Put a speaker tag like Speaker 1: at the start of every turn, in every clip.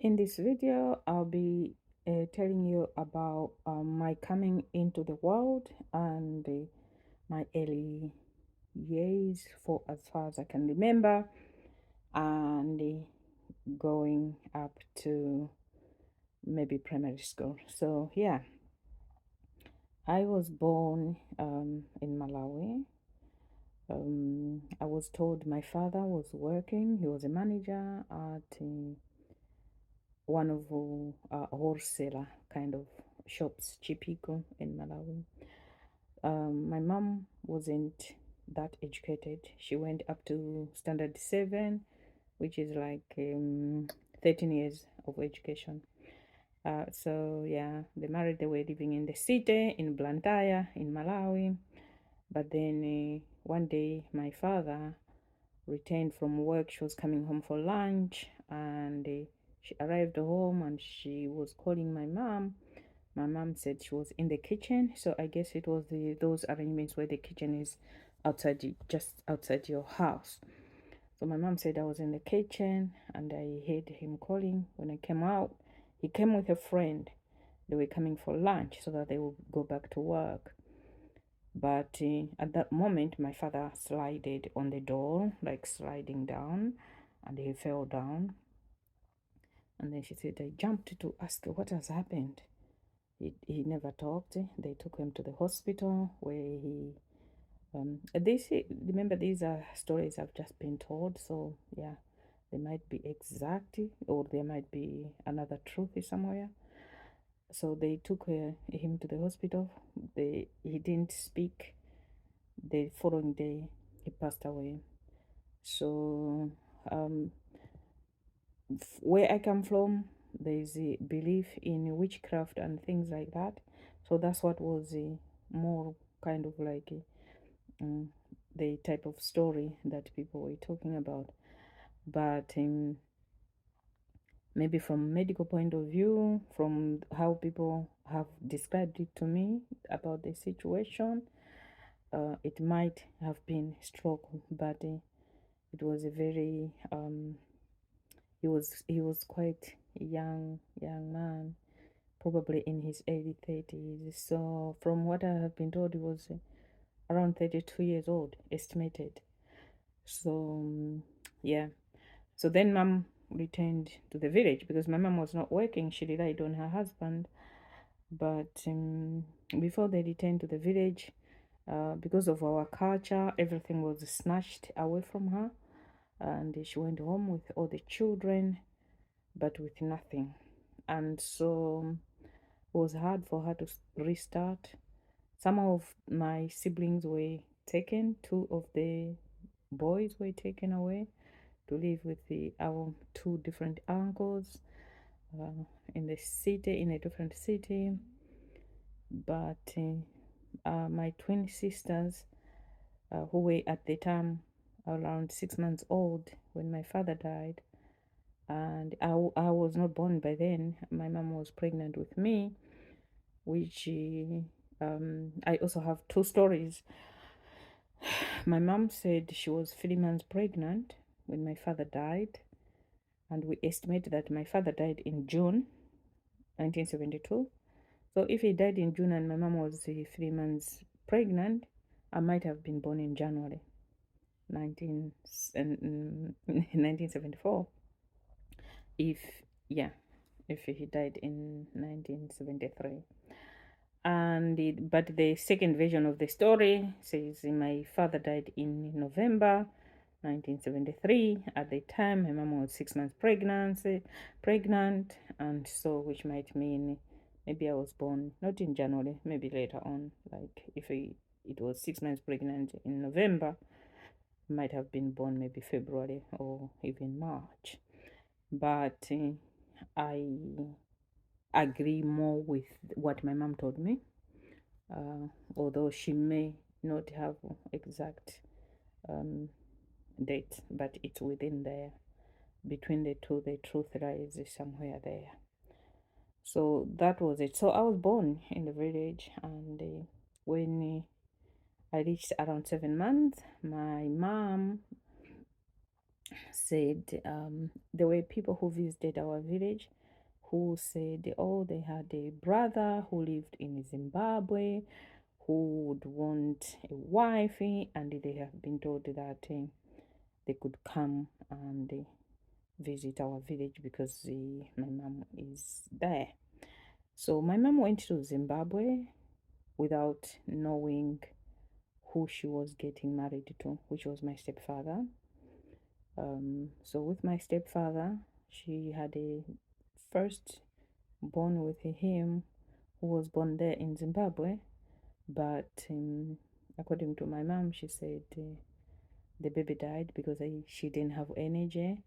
Speaker 1: In this video, I'll be telling you about my coming into the world and my early years for as far as I can remember, and going up to maybe primary school. So, yeah, I was born in Malawi. I was told my father was working, he was a manager at one of wholesaler kind of shops, Chipiko in Malawi. My mom wasn't that educated. She went up to standard 7, which is like 13 years of education. So yeah, they married. They were living in the city in Blantyre in Malawi. But then one day, my father returned from work. She was coming home for lunch, and she arrived home and she was calling my mom. My mom said she was in the kitchen, so I guess it was those arrangements where the kitchen is outside, just outside your house. So my mom said I was in the kitchen and I heard him calling. When I came out, he came with a friend. They were coming for lunch so that they would go back to work. But at that moment, my father slided on the door, like sliding down, and he fell down. And then she said, I jumped to ask what has happened. He never talked. They took him to the hospital where he. Remember, these are stories I've just been told. So, yeah, they might be exact or there might be another truth somewhere. So they took him to the hospital. He didn't speak. The following day, he passed away. So, um, where I come from, there is a belief in witchcraft and things like that. So that's what was more kind of like the type of story that people were talking about. But maybe from medical point of view, from how people have described it to me about the situation, it might have been stroke, but it was a very he was quite young man, probably in his early 30s. So from what I have been told, he was around 32 years old, estimated. So yeah. So then mom returned to the village because my mom was not working. She relied on her husband. But before they returned to the village, because of our culture, everything was snatched away from her. And she went home with all the children, but with nothing. And so it was hard for her to restart. Some of my siblings were taken, two of the boys were taken away to live with our two different uncles uh, in the city, in a different city. But my twin sisters, who were at the time around 6 months old when my father died, and I was not born by then. My mom was pregnant with me, which I also have two stories. My mom said she was 3 months pregnant when my father died, and we estimate that my father died in June 1972. So if he died in June and my mom was 3 months pregnant, I might have been born in January 19, 1974. If, yeah, if he died in 1973. But the second version of the story says my father died in November 1973. At the time, my mom was 6 months pregnant, and so which might mean maybe I was born not in January, maybe later on. Like if it was 6 months pregnant in November, might have been born maybe February or even March. But I agree more with what my mom told me, although she may not have exact um, date, but it's within there. Between the two, the truth lies somewhere there. So that was it. So I was born in the village, and when I reached around 7 months, my mom said there were people who visited our village who said, oh, they had a brother who lived in Zimbabwe who would want a wife, and they have been told that they could come and visit our village because my mom is there. So my mom went to Zimbabwe without knowing who she was getting married to, which was my stepfather. So with my stepfather, she had a first born with him who was born there in Zimbabwe, but according to my mom, she said the baby died because she didn't have energy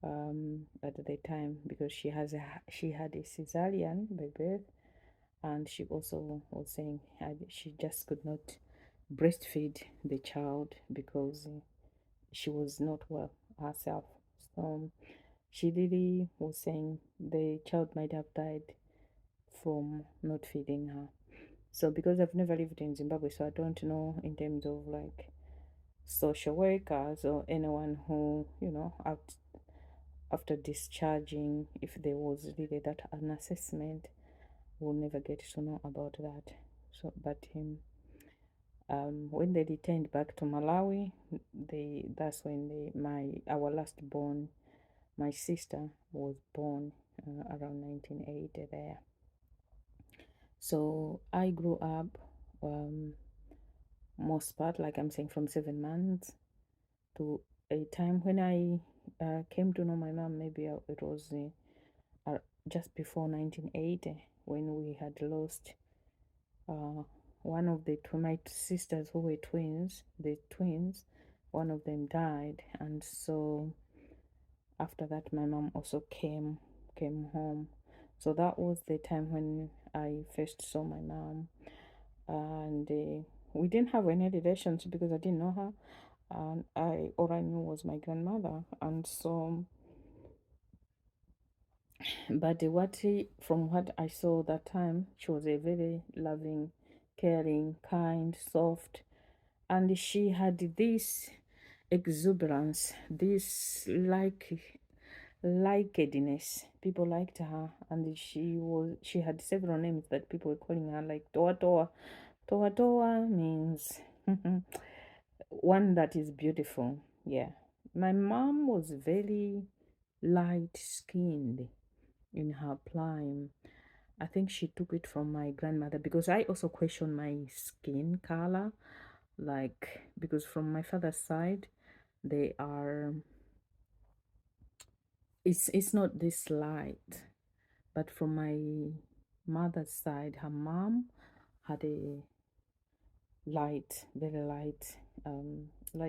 Speaker 1: at the time because she had a cesarean by birth, and she also was saying she just could not breastfeed the child because she was not well herself. So she really was saying the child might have died from not feeding her. So because I've never lived in Zimbabwe, so I don't know in terms of like social workers or anyone who, after discharging, if there was really that an assessment, we'll never get to know about that. So, but when they returned back to Malawi, that's when our last born, my sister, was born around 1980 there. So I grew up, most part, like I'm saying, from 7 months to a time when I came to know my mom. Maybe it was just before 1980 when we had lost uh, one of my sisters who were twins. The twins, one of them died, and so after that, my mom also came home. So that was the time when I first saw my mom, and we didn't have any relations because I didn't know her, and all I knew was my grandmother, and so. But from what I saw that time, she was a very loving, caring, kind, soft, and she had this exuberance, this likedness. People liked her, and she had several names that people were calling her, like Toa Toa. Toa Toa means one that is beautiful. Yeah, my mom was very light skinned in her prime. I think she took it from my grandmother because I also question my skin color, like because from my father's side, they are it's not this light, but from my mother's side, her mom had a very light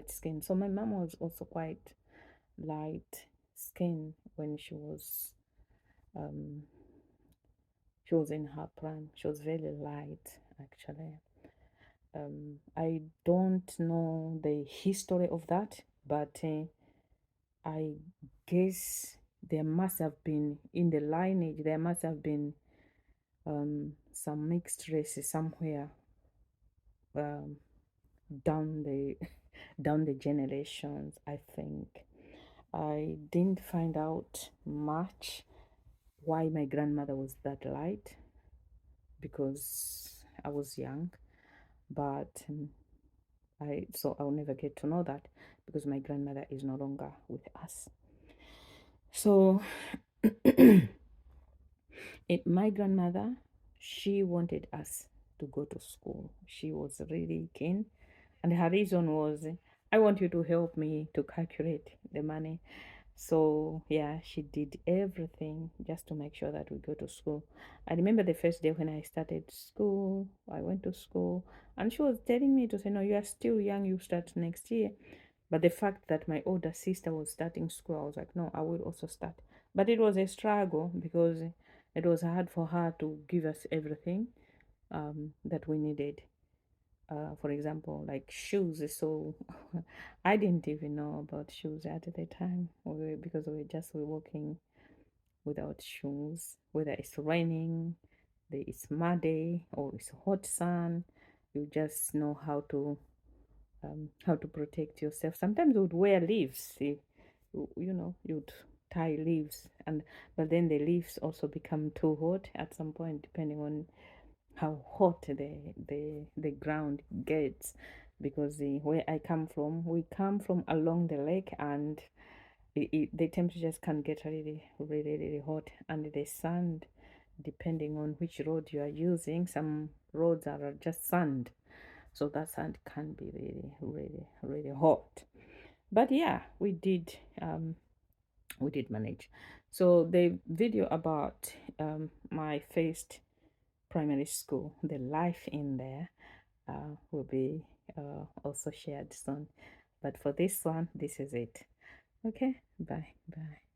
Speaker 1: skin. So my mom was also quite light skin when um she was in her prime. She was very light actually. I don't know the history of that, but I guess there must have been in the lineage. There must have been some mixed races somewhere um, down the down the generations. I think I didn't find out much why my grandmother was that light because I was young, but I'll never get to know that because my grandmother is no longer with us. So my grandmother, she wanted us to go to school. She was really keen, and her reason was, I want you to help me to calculate the money. So yeah, she did everything just to make sure that we go to school. I remember the first day when I started school, I went to school, and she was telling me to say, no, you are still young, you start next year. But the fact that my older sister was starting school, I was like, no, I will also start. But it was a struggle because it was hard for her to give us everything that we needed. For example, like shoes. So I didn't even know about shoes at the time because we were walking without shoes, whether it's raining, it's muddy, or it's hot sun. You just know how to protect yourself. Sometimes we would wear leaves. See, you'd tie leaves, and but then the leaves also become too hot at some point, depending on how hot the ground gets. Because where I come from, we come from along the lake, and the temperatures can get really, really, really hot, and the sand, depending on which road you are using, some roads are just sand, so that sand can be really, really, really hot. But yeah, we did manage. So the video about my first primary school, the life in there, will be also shared soon. But for this one, this is it. Okay, bye bye.